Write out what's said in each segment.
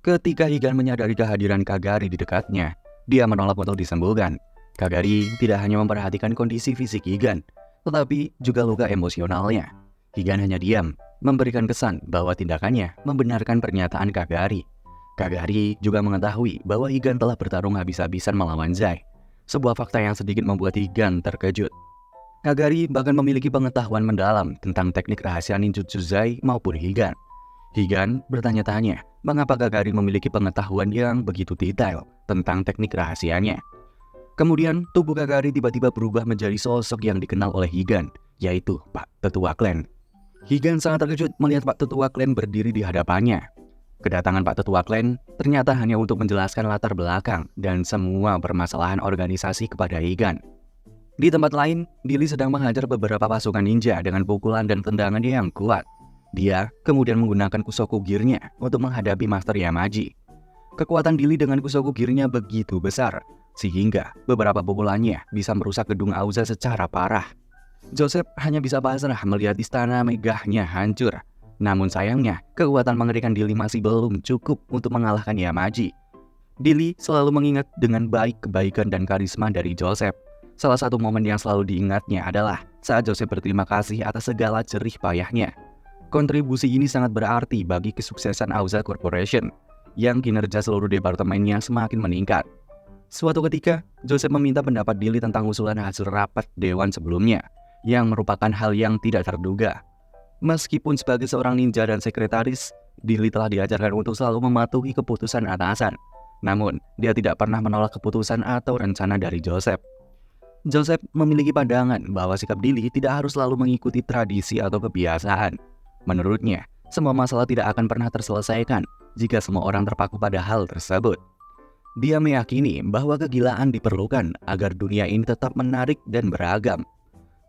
Ketika Higan menyadari kehadiran Kagari di dekatnya, dia menolak untuk disembuhkan. Kagari tidak hanya memperhatikan kondisi fisik Higan, tetapi juga luka emosionalnya. Higan hanya diam, memberikan kesan bahwa tindakannya membenarkan pernyataan Kagari. Kagari juga mengetahui bahwa Higan telah bertarung habis-habisan melawan Zai. Sebuah fakta yang sedikit membuat Higan terkejut. Kagari bahkan memiliki pengetahuan mendalam tentang teknik rahasia ninjutsu Zai maupun Higan. Higan bertanya-tanya mengapa Kagari memiliki pengetahuan yang begitu detail tentang teknik rahasianya. Kemudian tubuh Kagari tiba-tiba berubah menjadi sosok yang dikenal oleh Higan, yaitu Pak Tetua Klan. Higan sangat terkejut melihat Pak Tetua Klan berdiri di hadapannya. Kedatangan Pak Tetua Klan ternyata hanya untuk menjelaskan latar belakang dan semua permasalahan organisasi kepada Higan. Di tempat lain, Billy sedang menghajar beberapa pasukan ninja dengan pukulan dan tendangan yang kuat. Dia kemudian menggunakan Kusoku Gear-nya untuk menghadapi Master Yamaji. Kekuatan Billy dengan Kusoku Gear-nya begitu besar, sehingga beberapa pukulannya bisa merusak gedung Auza secara parah. Joseph hanya bisa pasrah melihat istana megahnya hancur. Namun sayangnya, kekuatan mengerikan Billy masih belum cukup untuk mengalahkan Yamaji. Billy selalu mengingat dengan baik kebaikan dan karisma dari Joseph. Salah satu momen yang selalu diingatnya adalah saat Joseph berterima kasih atas segala jerih payahnya. Kontribusi ini sangat berarti bagi kesuksesan Auza Corporation, yang kinerja seluruh departemennya semakin meningkat. Suatu ketika, Joseph meminta pendapat Billy tentang usulan hasil rapat dewan sebelumnya, yang merupakan hal yang tidak terduga. Meskipun sebagai seorang ninja dan sekretaris, Billy telah diajarkan untuk selalu mematuhi keputusan atasan. Namun, dia tidak pernah menolak keputusan atau rencana dari Joseph. Joseph memiliki pandangan bahwa sikap Billy tidak harus selalu mengikuti tradisi atau kebiasaan. Menurutnya, semua masalah tidak akan pernah terselesaikan jika semua orang terpaku pada hal tersebut. Dia meyakini bahwa kegilaan diperlukan agar dunia ini tetap menarik dan beragam.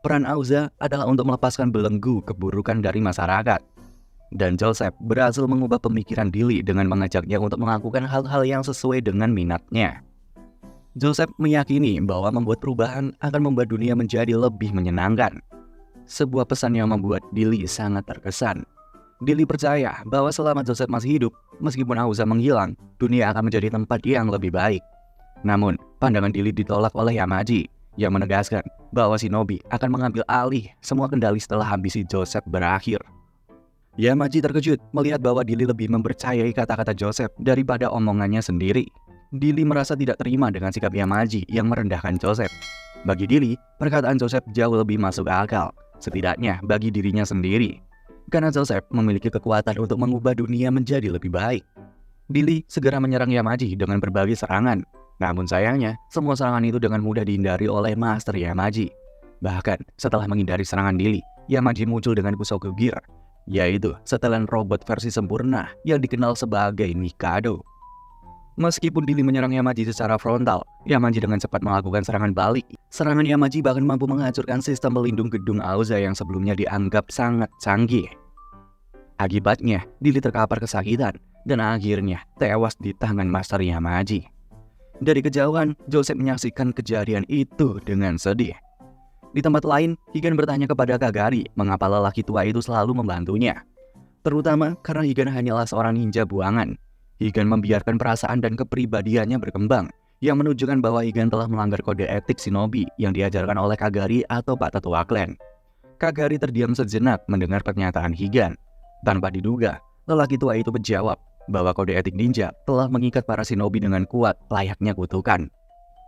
Peran Auza adalah untuk melepaskan belenggu keburukan dari masyarakat. Dan Joseph berhasil mengubah pemikiran Billy dengan mengajaknya untuk melakukan hal-hal yang sesuai dengan minatnya. Joseph meyakini bahwa membuat perubahan akan membuat dunia menjadi lebih menyenangkan. Sebuah pesan yang membuat Billy sangat terkesan. Billy percaya bahwa selama Joseph masih hidup, meskipun Auza menghilang, dunia akan menjadi tempat yang lebih baik. Namun, pandangan Billy ditolak oleh Yamaji, yang menegaskan bahwa Shinobi akan mengambil alih semua kendali setelah ambisi Joseph berakhir. Yamaji terkejut melihat bahwa Billy lebih mempercayai kata-kata Joseph daripada omongannya sendiri. Billy merasa tidak terima dengan sikap Yamaji yang merendahkan Joseph. Bagi Billy, perkataan Joseph jauh lebih masuk akal, setidaknya bagi dirinya sendiri. Karena Joseph memiliki kekuatan untuk mengubah dunia menjadi lebih baik. Billy segera menyerang Yamaji dengan berbagai serangan. Namun sayangnya, semua serangan itu dengan mudah dihindari oleh Master Yamaji. Bahkan, setelah menghindari serangan Billy, Yamaji muncul dengan Kusoku Gear, yaitu setelan robot versi sempurna yang dikenal sebagai Mikado. Meskipun Billy menyerang Yamaji secara frontal, Yamaji dengan cepat melakukan serangan balik. Serangan Yamaji bahkan mampu menghancurkan sistem pelindung gedung Auza yang sebelumnya dianggap sangat canggih. Akibatnya, Billy terkapar kesakitan dan akhirnya tewas di tangan Master Yamaji. Dari kejauhan, Joseph menyaksikan kejadian itu dengan sedih. Di tempat lain, Higan bertanya kepada Kagari mengapa lelaki tua itu selalu membantunya. Terutama karena Higan hanyalah seorang ninja buangan. Higan membiarkan perasaan dan kepribadiannya berkembang, yang menunjukkan bahwa Higan telah melanggar kode etik Shinobi yang diajarkan oleh Kagari atau Pak Tetua Klan. Kagari terdiam sejenak mendengar pernyataan Higan. Tanpa diduga, lelaki tua itu menjawab bahwa kode etik ninja telah mengikat para shinobi dengan kuat layaknya kutukan.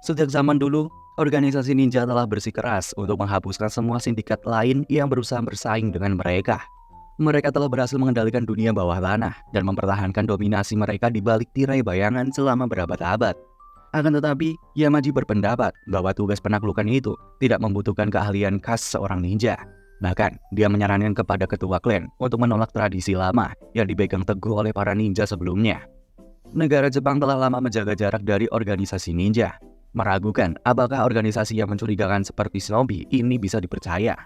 Sejak zaman dulu, organisasi ninja telah bersikeras untuk menghapuskan semua sindikat lain yang berusaha bersaing dengan mereka. Mereka telah berhasil mengendalikan dunia bawah tanah dan mempertahankan dominasi mereka di balik tirai bayangan selama berabad-abad. Akan tetapi, Yamaji berpendapat bahwa tugas penaklukan itu tidak membutuhkan keahlian khas seorang ninja. Bahkan, dia menyarankan kepada ketua klan untuk menolak tradisi lama yang dipegang teguh oleh para ninja sebelumnya. Negara Jepang telah lama menjaga jarak dari organisasi ninja, meragukan apakah organisasi yang mencurigakan seperti shinobi ini bisa dipercaya.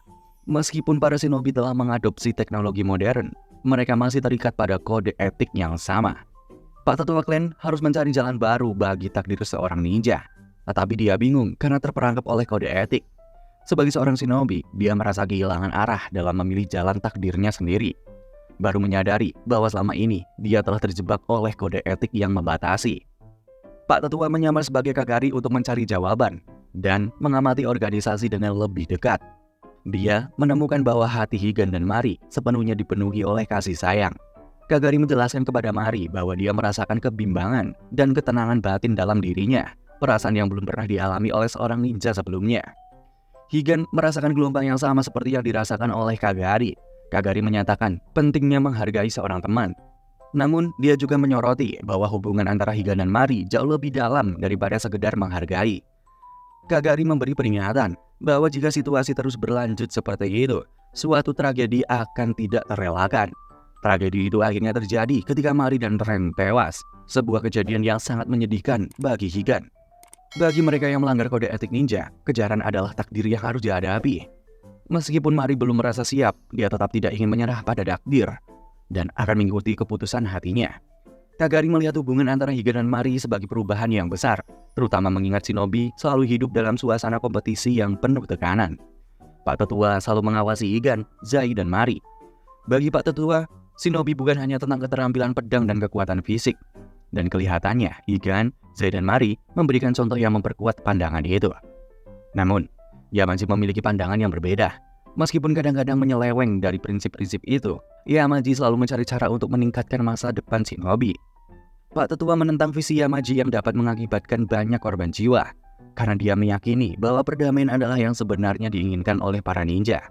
Meskipun para shinobi telah mengadopsi teknologi modern, mereka masih terikat pada kode etik yang sama. Pak Tetua Klan harus mencari jalan baru bagi takdir seorang ninja. Tetapi dia bingung karena terperangkap oleh kode etik. Sebagai seorang shinobi, dia merasa kehilangan arah dalam memilih jalan takdirnya sendiri. baru menyadari bahwa selama ini dia telah terjebak oleh kode etik yang membatasi. Pak Tetua menyamar sebagai Kagari untuk mencari jawaban dan mengamati organisasi dengan lebih dekat. Dia menemukan bahwa hati Higan dan Mari sepenuhnya dipenuhi oleh kasih sayang. Kagari menjelaskan kepada Mari bahwa dia merasakan kebimbangan dan ketenangan batin dalam dirinya, perasaan yang belum pernah dialami oleh seorang ninja sebelumnya. Higan merasakan gelombang yang sama seperti yang dirasakan oleh Kagari. Kagari menyatakan pentingnya menghargai seorang teman. Namun, dia juga menyoroti bahwa hubungan antara Higan dan Mari jauh lebih dalam daripada sekedar menghargai. Kagari memberi peringatan bahwa jika situasi terus berlanjut seperti itu, suatu tragedi akan tidak terelakkan. Tragedi itu akhirnya terjadi ketika Mari dan Ren tewas, sebuah kejadian yang sangat menyedihkan bagi Higan. Bagi mereka yang melanggar kode etik ninja, kejaran adalah takdir yang harus dihadapi. Meskipun Mari belum merasa siap, dia tetap tidak ingin menyerah pada takdir dan akan mengikuti keputusan hatinya. Kagari melihat hubungan antara Higan dan Mari sebagai perubahan yang besar, terutama mengingat shinobi selalu hidup dalam suasana kompetisi yang penuh tekanan. Pak Tetua selalu mengawasi Higan, Zai, dan Mari. Bagi Pak Tetua, shinobi bukan hanya tentang keterampilan pedang dan kekuatan fisik. Dan kelihatannya, Higan, Zai, dan Mari memberikan contoh yang memperkuat pandangan itu. Namun, Yamaji memiliki pandangan yang berbeda. Meskipun kadang-kadang menyeleweng dari prinsip-prinsip itu, Yamaji selalu mencari cara untuk meningkatkan masa depan shinobi. Pak Tetua menentang visi Yamaji yang dapat mengakibatkan banyak korban jiwa, karena dia meyakini bahwa perdamaian adalah yang sebenarnya diinginkan oleh para ninja.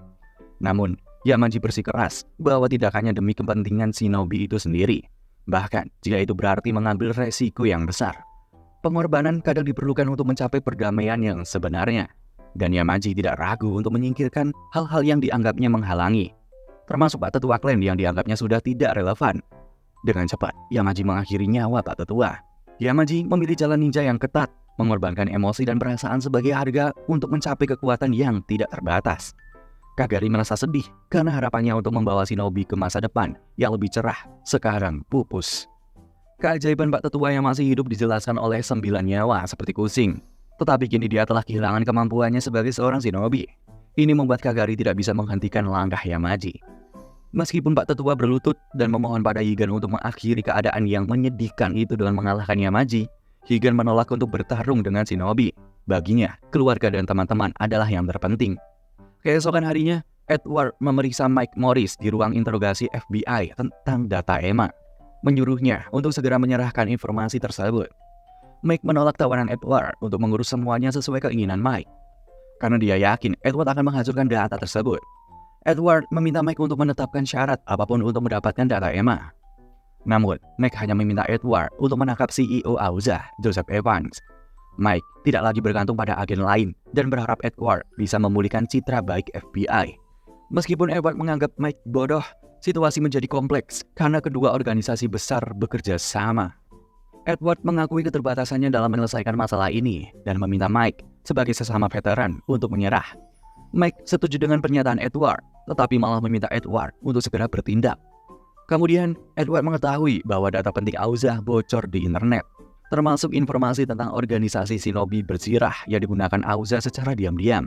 Namun, Yamaji bersikeras bahwa tidak hanya demi kepentingan shinobi itu sendiri, bahkan jika itu berarti mengambil resiko yang besar. Pengorbanan kadang diperlukan untuk mencapai perdamaian yang sebenarnya. Dan Yamaji tidak ragu untuk menyingkirkan hal-hal yang dianggapnya menghalangi, termasuk Pak Tetua klan yang dianggapnya sudah tidak relevan. Dengan cepat, Yamaji mengakhiri nyawa Pak Tetua. Yamaji memilih jalan ninja yang ketat, mengorbankan emosi dan perasaan sebagai harga untuk mencapai kekuatan yang tidak terbatas. Kagari merasa sedih karena harapannya untuk membawa shinobi ke masa depan yang lebih cerah sekarang pupus. Keajaiban Pak Tetua yang masih hidup dijelaskan oleh 9 nyawa seperti Kusing. Tetapi kini dia telah kehilangan kemampuannya sebagai seorang shinobi. Ini membuat Kagari tidak bisa menghentikan langkah Yamaji. Meskipun Pak Tetua berlutut dan memohon pada Higan untuk mengakhiri keadaan yang menyedihkan itu dengan mengalahkan Yamaji, Higan menolak untuk bertarung dengan shinobi. Baginya, keluarga dan teman-teman adalah yang terpenting. Keesokan harinya, Edward memeriksa Mike Morris di ruang interogasi FBI tentang data EMA, menyuruhnya untuk segera menyerahkan informasi tersebut. Mike menolak tawaran Edward untuk mengurus semuanya sesuai keinginan Mike, karena dia yakin Edward akan menghancurkan data tersebut. Edward meminta Mike untuk menetapkan syarat apapun untuk mendapatkan data EMA. Namun, Mike hanya meminta Edward untuk menangkap CEO Auza, Joseph Evans. Mike tidak lagi bergantung pada agen lain dan berharap Edward bisa memulihkan citra baik FBI. Meskipun Edward menganggap Mike bodoh, situasi menjadi kompleks karena kedua organisasi besar bekerja sama. Edward mengakui keterbatasannya dalam menyelesaikan masalah ini dan meminta Mike sebagai sesama veteran untuk menyerah. Mike setuju dengan pernyataan Edward, tetapi malah meminta Edward untuk segera bertindak. Kemudian, Edward mengetahui bahwa data penting Auza bocor di internet, termasuk informasi tentang organisasi shinobi berzirah yang digunakan Auza secara diam-diam.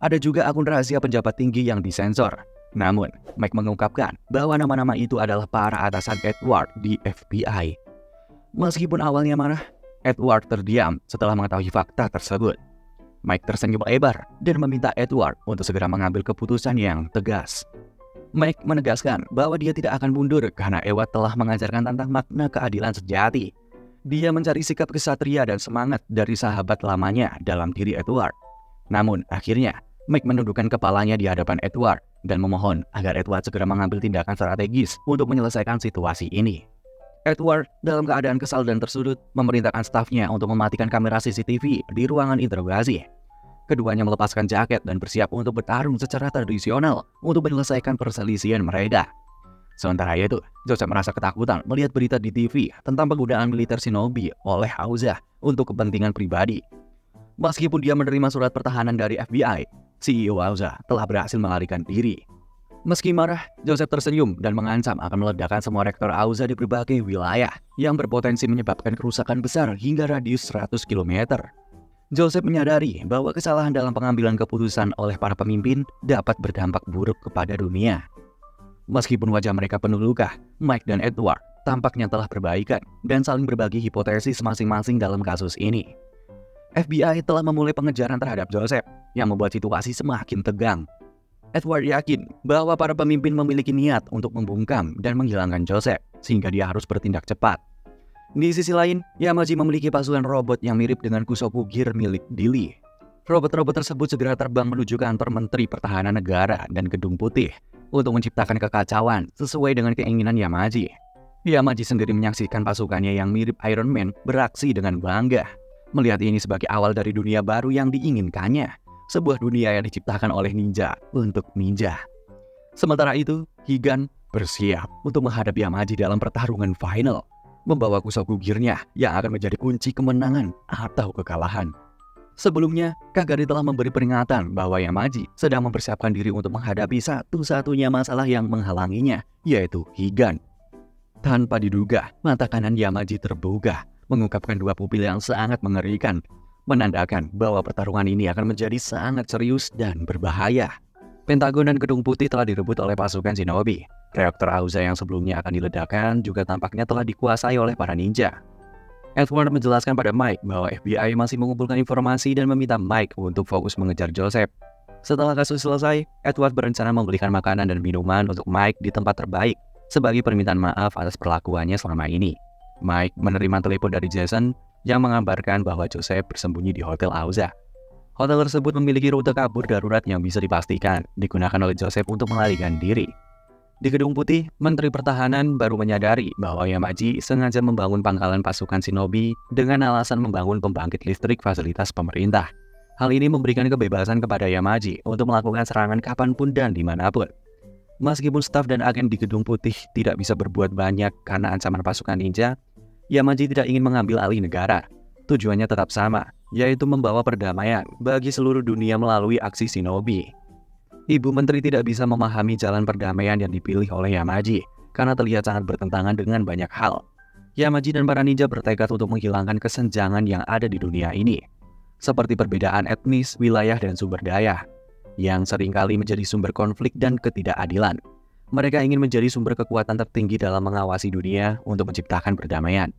Ada juga akun rahasia penjabat tinggi yang disensor. Namun, Mike mengungkapkan bahwa nama-nama itu adalah para atasan Edward di FBI. Meskipun awalnya marah, Edward terdiam setelah mengetahui fakta tersebut. Mike tersenyum lebar dan meminta Edward untuk segera mengambil keputusan yang tegas. Mike menegaskan bahwa dia tidak akan mundur karena Edward telah mengajarkan tentang makna keadilan sejati. Dia mencari sikap kesatria dan semangat dari sahabat lamanya dalam diri Edward. Namun akhirnya, Mike menundukkan kepalanya di hadapan Edward dan memohon agar Edward segera mengambil tindakan strategis untuk menyelesaikan situasi ini. Edward dalam keadaan kesal dan tersudut memerintahkan stafnya untuk mematikan kamera CCTV di ruangan interogasi. Keduanya melepaskan jaket dan bersiap untuk bertarung secara tradisional untuk menyelesaikan perselisihan mereka. Sementara itu, Joseph merasa ketakutan melihat berita di TV tentang penggunaan militer shinobi oleh Auza untuk kepentingan pribadi. Meskipun dia menerima surat pertahanan dari FBI, CEO Auza telah berhasil melarikan diri. Meski marah, Joseph tersenyum dan mengancam akan meledakkan semua reaktor Auza di berbagai wilayah yang berpotensi menyebabkan kerusakan besar hingga radius 100 km. Joseph menyadari bahwa kesalahan dalam pengambilan keputusan oleh para pemimpin dapat berdampak buruk kepada dunia. Meskipun wajah mereka penuh luka, Mike dan Edward tampaknya telah berbaikan dan saling berbagi hipotesis masing-masing dalam kasus ini. FBI telah memulai pengejaran terhadap Joseph yang membuat situasi semakin tegang. Edward yakin bahwa para pemimpin memiliki niat untuk membungkam dan menghilangkan Joseph sehingga dia harus bertindak cepat. Di sisi lain, Yamaji memiliki pasukan robot yang mirip dengan Kusoku Gear milik Dili. Robot-robot tersebut segera terbang menuju kantor Menteri Pertahanan Negara dan Gedung Putih untuk menciptakan kekacauan sesuai dengan keinginan Yamaji. Yamaji sendiri menyaksikan pasukannya yang mirip Iron Man beraksi dengan bangga. Melihat ini sebagai awal dari dunia baru yang diinginkannya, sebuah dunia yang diciptakan oleh ninja untuk ninja. Sementara itu, Higan bersiap untuk menghadapi Yamaji dalam pertarungan final, membawa Kusoku Gear-nya yang akan menjadi kunci kemenangan atau kekalahan. Sebelumnya, Kagari telah memberi peringatan bahwa Yamaji sedang mempersiapkan diri untuk menghadapi satu-satunya masalah yang menghalanginya, yaitu Higan. Tanpa diduga, mata kanan Yamaji terbuka, mengungkapkan dua pupil yang sangat mengerikan, menandakan bahwa pertarungan ini akan menjadi sangat serius dan berbahaya. Pentagon dan Gedung Putih telah direbut oleh pasukan Shinobi. Reaktor Auza yang sebelumnya akan diledakkan juga tampaknya telah dikuasai oleh para ninja. Edward menjelaskan pada Mike bahwa FBI masih mengumpulkan informasi dan meminta Mike untuk fokus mengejar Joseph. Setelah kasus selesai, Edward berencana membelikan makanan dan minuman untuk Mike di tempat terbaik sebagai permintaan maaf atas perlakuannya selama ini. Mike menerima telepon dari Jason yang mengabarkan bahwa Joseph bersembunyi di Hotel Auza. Hotel tersebut memiliki rute kabur darurat yang bisa dipastikan digunakan oleh Joseph untuk melarikan diri. Di Gedung Putih, Menteri Pertahanan baru menyadari bahwa Yamaji sengaja membangun pangkalan pasukan Shinobi dengan alasan membangun pembangkit listrik fasilitas pemerintah. Hal ini memberikan kebebasan kepada Yamaji untuk melakukan serangan kapanpun dan dimanapun. Meskipun staf dan agen di Gedung Putih tidak bisa berbuat banyak karena ancaman pasukan ninja, Yamaji tidak ingin mengambil alih negara. Tujuannya tetap sama, yaitu membawa perdamaian bagi seluruh dunia melalui aksi Shinobi. Ibu Menteri tidak bisa memahami jalan perdamaian yang dipilih oleh Yamaji karena terlihat sangat bertentangan dengan banyak hal. Yamaji dan para ninja bertekad untuk menghilangkan kesenjangan yang ada di dunia ini, seperti perbedaan etnis, wilayah, dan sumber daya, yang seringkali menjadi sumber konflik dan ketidakadilan. Mereka ingin menjadi sumber kekuatan tertinggi dalam mengawasi dunia untuk menciptakan perdamaian.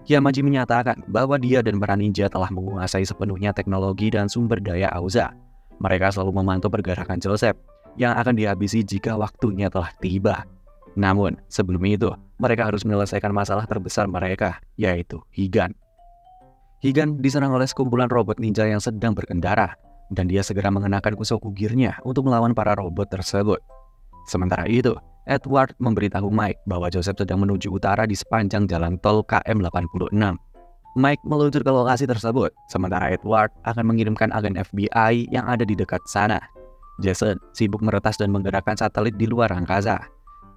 Yamaji menyatakan bahwa dia dan para ninja telah menguasai sepenuhnya teknologi dan sumber daya Auza. Mereka selalu memantau pergerakan Joseph yang akan dihabisi jika waktunya telah tiba. Namun, sebelum itu, mereka harus menyelesaikan masalah terbesar mereka, yaitu Higan. Higan diserang oleh sekumpulan robot ninja yang sedang berkendara, dan dia segera mengenakan Kusoku Gear-nya untuk melawan para robot tersebut. Sementara itu, Edward memberitahu Mike bahwa Joseph sedang menuju utara di sepanjang jalan tol KM86. Mike meluncur ke lokasi tersebut, sementara Edward akan mengirimkan agen FBI yang ada di dekat sana. Jason sibuk meretas dan menggerakkan satelit di luar angkasa.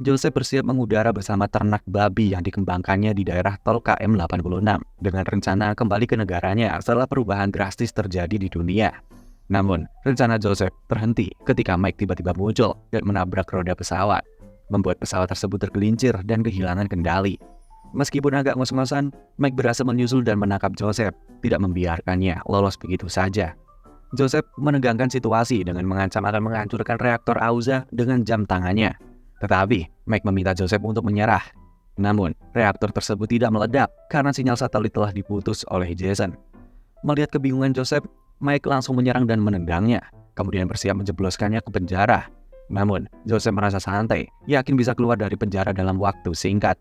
Joseph bersiap mengudara bersama ternak babi yang dikembangkannya di daerah tol KM86 dengan rencana kembali ke negaranya setelah perubahan drastis terjadi di dunia. Namun, rencana Joseph terhenti ketika Mike tiba-tiba muncul dan menabrak roda pesawat, membuat pesawat tersebut tergelincir dan kehilangan kendali. Meskipun agak ngos-ngosan, Mike berhasil menyusul dan menangkap Joseph, tidak membiarkannya lolos begitu saja. Joseph menegangkan situasi dengan mengancam akan menghancurkan reaktor Auza dengan jam tangannya. Tetapi, Mike meminta Joseph untuk menyerah. Namun, reaktor tersebut tidak meledak karena sinyal satelit telah diputus oleh Jason. Melihat kebingungan Joseph, Mike langsung menyerang dan menendangnya, kemudian bersiap menjebloskannya ke penjara. Namun, Joseph merasa santai, yakin bisa keluar dari penjara dalam waktu singkat,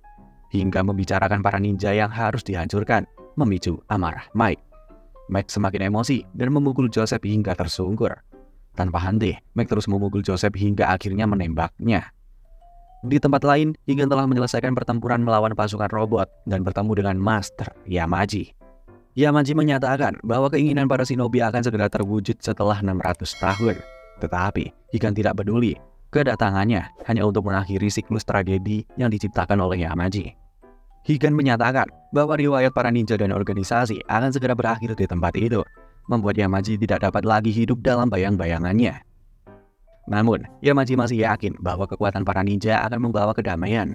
hingga membicarakan para ninja yang harus dihancurkan, memicu amarah Mike. Mike semakin emosi dan memukul Joseph hingga tersungkur. Tanpa henti, Mike terus memukul Joseph hingga akhirnya menembaknya. Di tempat lain, Higan telah menyelesaikan pertempuran melawan pasukan robot dan bertemu dengan Master Yamaji. Yamaji menyatakan bahwa keinginan para shinobi akan segera terwujud setelah 600 tahun. Tetapi, Higan tidak peduli. Kedatangannya hanya untuk mengakhiri siklus tragedi yang diciptakan oleh Yamaji. Higan menyatakan bahwa riwayat para ninja dan organisasi akan segera berakhir di tempat itu, membuat Yamaji tidak dapat lagi hidup dalam bayang-bayangannya. Namun, Yamaji masih yakin bahwa kekuatan para ninja akan membawa kedamaian.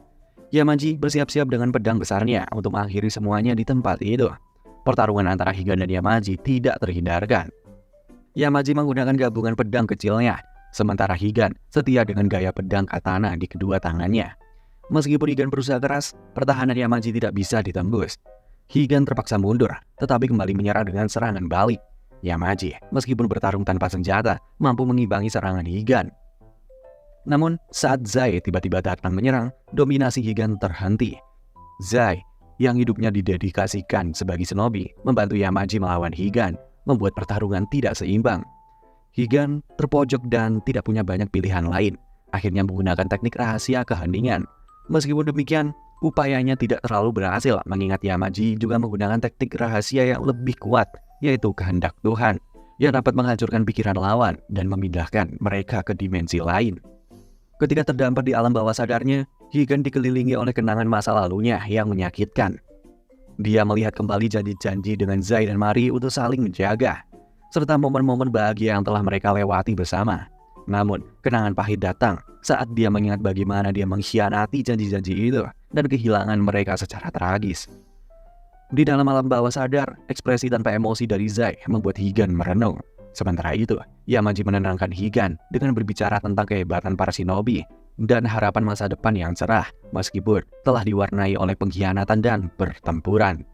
Yamaji bersiap-siap dengan pedang besarnya untuk mengakhiri semuanya di tempat itu. Pertarungan antara Higan dan Yamaji tidak terhindarkan. Yamaji menggunakan gabungan pedang kecilnya, Sementara Higan setia dengan gaya pedang katana di kedua tangannya. Meskipun Higan berusaha keras, pertahanan Yamaji tidak bisa ditembus. Higan terpaksa mundur, tetapi kembali menyerang dengan serangan balik. Yamaji, meskipun bertarung tanpa senjata, mampu mengimbangi serangan Higan. Namun, saat Zai tiba-tiba datang menyerang, dominasi Higan terhenti. Zai, yang hidupnya didedikasikan sebagai shinobi, membantu Yamaji melawan Higan, membuat pertarungan tidak seimbang. Higan terpojok dan tidak punya banyak pilihan lain, akhirnya menggunakan teknik rahasia keheningan. Meskipun demikian, upayanya tidak terlalu berhasil mengingat Yamaji juga menggunakan teknik rahasia yang lebih kuat, yaitu kehendak Tuhan, yang dapat menghancurkan pikiran lawan dan memindahkan mereka ke dimensi lain. Ketika terdampar di alam bawah sadarnya, Higan dikelilingi oleh kenangan masa lalunya yang menyakitkan. Dia melihat kembali janji-janji dengan Zai dan Mari untuk saling menjaga, serta momen-momen bahagia yang telah mereka lewati bersama. Namun, kenangan pahit datang saat dia mengingat bagaimana dia mengkhianati janji-janji itu dan kehilangan mereka secara tragis. Di dalam alam bawah sadar, ekspresi tanpa emosi dari Zai membuat Higan merenung. Sementara itu, Yamaji menenangkan Higan dengan berbicara tentang kehebatan para shinobi dan harapan masa depan yang cerah, meskipun telah diwarnai oleh pengkhianatan dan pertempuran.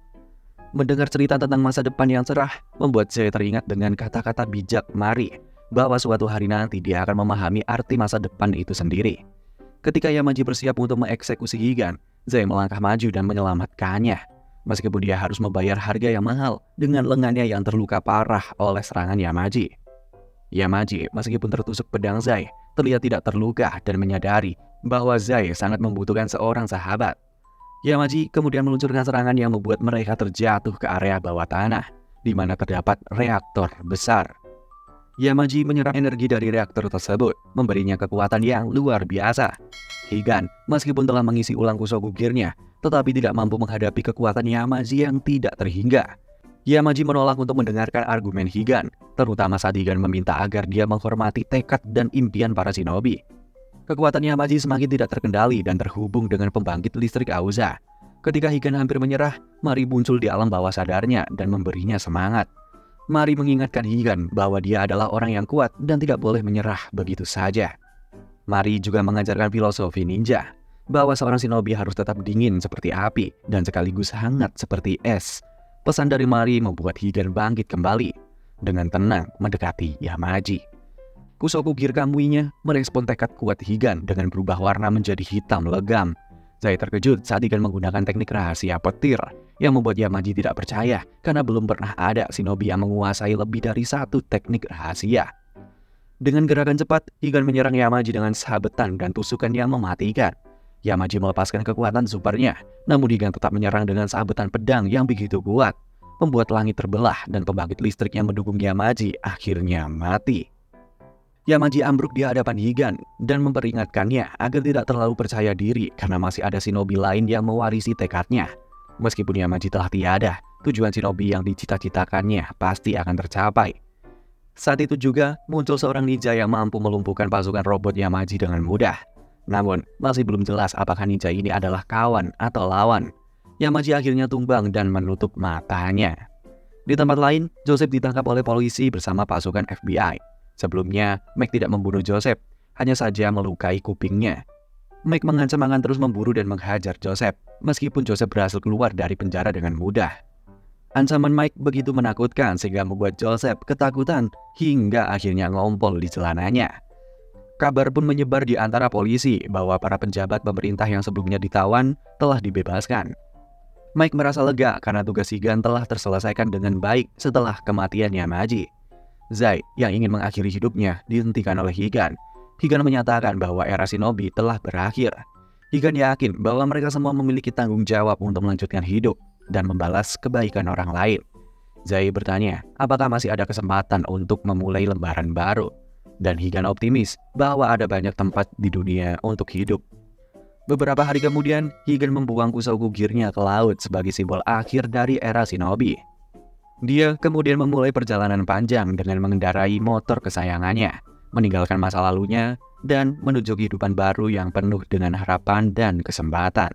Mendengar cerita tentang masa depan yang cerah membuat Zai teringat dengan kata-kata bijak Mari, bahwa suatu hari nanti dia akan memahami arti masa depan itu sendiri. Ketika Yamaji bersiap untuk mengeksekusi Higan, Zai melangkah maju dan menyelamatkannya. Meskipun dia harus membayar harga yang mahal dengan lengannya yang terluka parah oleh serangan Yamaji. Yamaji, meskipun tertusuk pedang Zai, terlihat tidak terluka dan menyadari bahwa Zai sangat membutuhkan seorang sahabat. Yamaji kemudian meluncurkan serangan yang membuat mereka terjatuh ke area bawah tanah, di mana terdapat reaktor besar. Yamaji menyerap energi dari reaktor tersebut, memberinya kekuatan yang luar biasa. Higan, meskipun telah mengisi ulang Kusoku Gear-nya, tetapi tidak mampu menghadapi kekuatan Yamaji yang tidak terhingga. Yamaji menolak untuk mendengarkan argumen Higan, terutama saat Higan meminta agar dia menghormati tekad dan impian para shinobi. Kekuatan Yamaji semakin tidak terkendali dan terhubung dengan pembangkit listrik Auza. Ketika Higan hampir menyerah, Mari muncul di alam bawah sadarnya dan memberinya semangat. Mari mengingatkan Higan bahwa dia adalah orang yang kuat dan tidak boleh menyerah begitu saja. Mari juga mengajarkan filosofi ninja, bahwa seorang shinobi harus tetap dingin seperti api dan sekaligus hangat seperti es. Pesan dari Mari membuat Higan bangkit kembali, dengan tenang mendekati Yamaji. Kusoku Gear Kamui-nya merespon tekad kuat Higan dengan berubah warna menjadi hitam legam. Zai terkejut saat Higan menggunakan teknik rahasia petir yang membuat Yamaji tidak percaya karena belum pernah ada shinobi yang menguasai lebih dari satu teknik rahasia. Dengan gerakan cepat, Higan menyerang Yamaji dengan sabetan dan tusukan yang mematikan. Yamaji melepaskan kekuatan supernya, namun Higan tetap menyerang dengan sabetan pedang yang begitu kuat, membuat langit terbelah dan pembangkit listrik yang mendukung Yamaji akhirnya mati. Yamaji ambruk di hadapan Higan dan memperingatkannya agar tidak terlalu percaya diri karena masih ada shinobi lain yang mewarisi tekadnya. Meskipun Yamaji telah tiada, tujuan shinobi yang dicita-citakannya pasti akan tercapai. Saat itu juga muncul seorang ninja yang mampu melumpuhkan pasukan robot Yamaji dengan mudah. Namun, masih belum jelas apakah ninja ini adalah kawan atau lawan. Yamaji akhirnya tumbang dan menutup matanya. Di tempat lain, Joseph ditangkap oleh polisi bersama pasukan FBI. Sebelumnya, Mike tidak membunuh Joseph, hanya saja melukai kupingnya. Mike mengancam akan terus memburu dan menghajar Joseph, meskipun Joseph berhasil keluar dari penjara dengan mudah. Ancaman Mike begitu menakutkan sehingga membuat Joseph ketakutan hingga akhirnya ngompol di celananya. Kabar pun menyebar di antara polisi bahwa para penjabat pemerintah yang sebelumnya ditawan telah dibebaskan. Mike merasa lega karena tugas Higan telah terselesaikan dengan baik setelah kematian Yamaji. Zai yang ingin mengakhiri hidupnya dihentikan oleh Higan. Higan menyatakan bahwa era shinobi telah berakhir. Higan yakin bahwa mereka semua memiliki tanggung jawab untuk melanjutkan hidup dan membalas kebaikan orang lain. Zai bertanya apakah masih ada kesempatan untuk memulai lembaran baru. Dan Higan optimis bahwa ada banyak tempat di dunia untuk hidup. Beberapa hari kemudian, Higan membuang Kusoku Gear-nya ke laut sebagai simbol akhir dari era shinobi. Dia kemudian memulai perjalanan panjang dengan mengendarai motor kesayangannya, meninggalkan masa lalunya, dan menuju kehidupan baru yang penuh dengan harapan dan kesempatan.